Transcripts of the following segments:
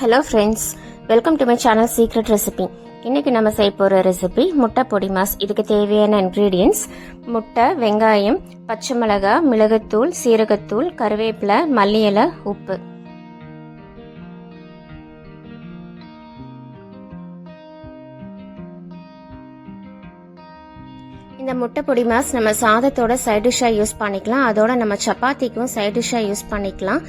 Hello friends, welcome to my channel secret recipe. இன்னைக்கு நம்ம செய்ய போகிற ரெசிபி முட்டை பொடி மாஸ். இதுக்கு தேவையான இன்க்ரீடியன்ஸ் முட்டை, வெங்காயம், பச்சை மிளகாய், மிளகுத்தூள், சீரகத்தூள், கருவேப்பிலை, மல்லி இலை, உப்பு. இந்த முட்டை பொடி மாஸ் நம்ம சாதத்தோட சைட் டிஷ்ஷாக யூஸ் பண்ணிக்கலாம். அதோட நம்ம சப்பாத்திக்கும் சைட் டிஷ்ஷாக யூஸ் பண்ணிக்கலாம்.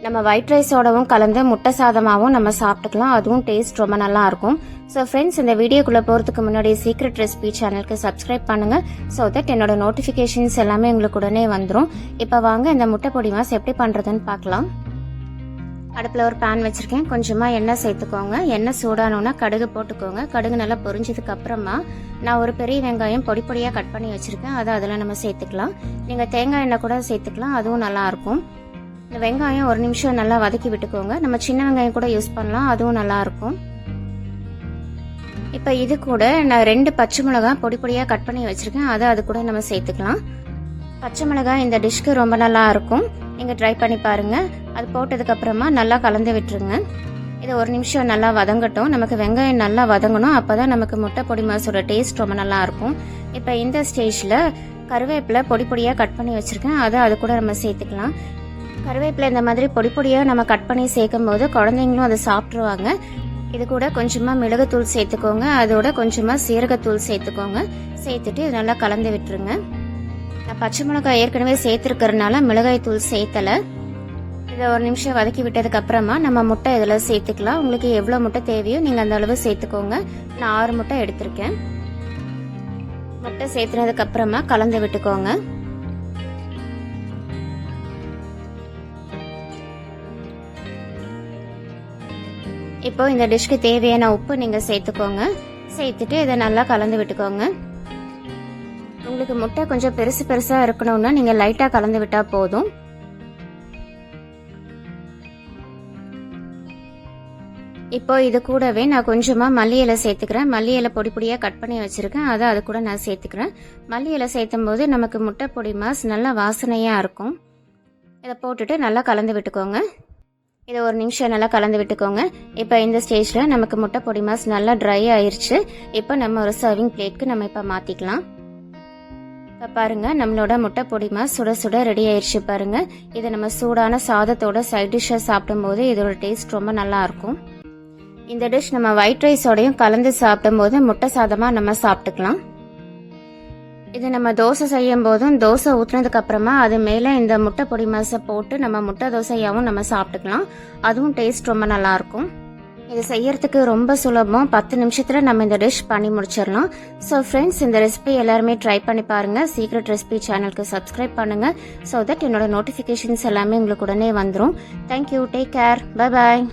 நம்ம ஒயிட் ரைஸோடவும் கலந்து முட்டை சாதமாகவும் நம்ம சாப்பிட்டுக்கலாம். அதுவும் டேஸ்ட் ரொம்ப நல்லா இருக்கும். ஸோ ஃப்ரெண்ட்ஸ், இந்த வீடியோக்குள்ளே போகிறதுக்கு முன்னாடி சீக்ரெட் ரெசிபி சேனலுக்கு சப்ஸ்கிரைப் பண்ணுங்கள். ஸோ தட் என்னோட நோட்டிஃபிகேஷன்ஸ் எல்லாமே உங்களுக்கு உடனே வந்துடும். இப்போ வாங்க இந்த முட்டை பொடி மாஸ் எப்படி பண்ணுறதுன்னு பார்க்கலாம். அடுப்பில் ஒரு பேன் வச்சுருக்கேன். கொஞ்சமாக எண்ணெய் சேர்த்துக்கோங்க. எண்ணெய் சூடானோன்னா கடுகு போட்டுக்கோங்க. கடுகு நல்லா பொரிஞ்சதுக்கு அப்புறமா நான் ஒரு பெரிய வெங்காயம் பொடி பொடியாக கட் பண்ணி வச்சுருக்கேன். அதை அதில் நம்ம சேர்த்துக்கலாம். நீங்கள் தேங்காய் எண்ணெய் கூட சேர்த்துக்கலாம், அதுவும் நல்லாயிருக்கும். இந்த வெங்காயம் ஒரு நிமிஷம் நல்லா வதக்கி விட்டுக்கோங்க. நம்ம சின்ன வெங்காயம் கூட யூஸ் பண்ணலாம், அதுவும் நல்லாயிருக்கும். இப்போ இது கூட நான் 2 பச்சை மிளகாய் பொடி பொடியாக கட் பண்ணி வச்சுருக்கேன். அதை அது கூட நம்ம சேர்த்துக்கலாம். பச்சை மிளகாய் இந்த டிஷ்க்கு ரொம்ப நல்லா இருக்கும். நீங்கள் ட்ரை பண்ணி பாருங்கள். அது போட்டதுக்கப்புறமா நல்லா கலந்து விட்டுருங்க. இதை ஒரு நிமிஷம் நல்லா வதங்கட்டும். நமக்கு வெங்காயம் நல்லா வதங்கணும். அப்போ தான் நமக்கு முட்டை பொடி மாசோட டேஸ்ட் ரொம்ப நல்லா இருக்கும். இப்போ இந்த ஸ்டேஜில் கருவேப்பிலை பொடி பொடியாக கட் பண்ணி வச்சுருக்கேன். அதை அது கூட நம்ம சேர்த்துக்கலாம். கருவேப்பிலை இந்த மாதிரி பொடி பொடியாக நம்ம கட் பண்ணி சேர்க்கும் போது குழந்தைங்களும் அதை சாப்பிட்ருவாங்க. இது கூட கொஞ்சமாக மிளகுத்தூள் சேர்த்துக்கோங்க. அதோட கொஞ்சமாக சீரகத்தூள் சேர்த்துக்கோங்க. சேர்த்துட்டு இது நல்லா கலந்து விட்டுருங்க. நான் பச்சை மிளகாய் ஏற்கனவே சேர்த்துருக்கறனால மிளகாய் தூள் சேர்த்தலை. இதை ஒரு நிமிஷம் வதக்கி விட்டதுக்கு அப்புறமா நம்ம முட்டை இதில் சேர்த்துக்கலாம். உங்களுக்கு எவ்வளோ முட்டை தேவையோ நீங்கள் அந்த அளவு சேர்த்துக்கோங்க. நான் 6 முட்டை எடுத்திருக்கேன். முட்டை சேர்த்துனதுக்கு அப்புறமா கலந்து விட்டுக்கோங்க. இப்போ இந்த டிஷ்க்கு தேவையான உப்பு நீங்கள் சேர்த்துக்கோங்க. சேர்த்துட்டு இதை நல்லா கலந்து விட்டுக்கோங்க. உங்களுக்கு முட்டை கொஞ்சம் பெருசாக இருக்கணும்னா நீங்கள் லைட்டாக கலந்து விட்டால் போதும். இப்போ இது கூடவே நான் கொஞ்சமாக மல்லி இலை சேர்த்துக்கிறேன். மல்லி இலை பொடி பொடியாக கட் பண்ணி வச்சுருக்கேன். அதை அது கூட நான் சேர்த்துக்கிறேன். மல்லி இலை சேர்த்தும் போது நமக்கு முட்டை பொடி மாஸ் நல்லா வாசனையாக இருக்கும். இதை போட்டுட்டு நல்லா கலந்து விட்டுக்கோங்க. இதை ஒரு நிமிஷம் நல்லா கலந்து விட்டுக்கோங்க. இப்போ இந்த ஸ்டேஜில் நமக்கு முட்டை பொடி மாஸ் நல்லா ட்ரை ஆயிடுச்சு. இப்போ நம்ம ஒரு சர்விங் பிளேட்க்கு நம்ம இப்போ மாற்றிக்கலாம். இப்போ பாருங்கள், நம்மளோட முட்டை பொடி மாஸ் சுட சுட ரெடி ஆயிடுச்சு பாருங்கள். இதை நம்ம சூடான சாதத்தோட சைட் டிஷ்ஷாக சாப்பிடும்போது இதோட டேஸ்ட் ரொம்ப நல்லா இருக்கும். இந்த டிஷ் நம்ம ஒயிட் ரைஸோடையும் கலந்து சாப்பிடும்போது முட்டை சாதமாக நம்ம சாப்பிட்டுக்கலாம். இது நம்ம தோசை செய்யும் போதும் தோசை ஊற்றுனதுக்கு அப்புறமா அது மேலே இந்த முட்டை பொடி மாசை போட்டு நம்ம முட்டை தோசையாகவும் நம்ம சாப்பிட்டுக்கலாம். அதுவும் டேஸ்ட் ரொம்ப நல்லா இருக்கும். இது செய்யறதுக்கு ரொம்ப சுலபம். 10 நிமிஷத்தில் நம்ம இந்த டிஷ் பண்ணி முடிச்சிடலாம். ஸோ ஃப்ரெண்ட்ஸ், இந்த ரெசிபி எல்லாருமே ட்ரை பண்ணி பாருங்க. சீக்ரெட் ரெசிபி சேனலுக்கு சப்ஸ்கிரைப் பண்ணுங்க. ஸோ தட் என்னோட நோட்டிஃபிகேஷன்ஸ் எல்லாமே உங்களுக்கு உடனே வந்துடும். Thank you, take care, bye bye.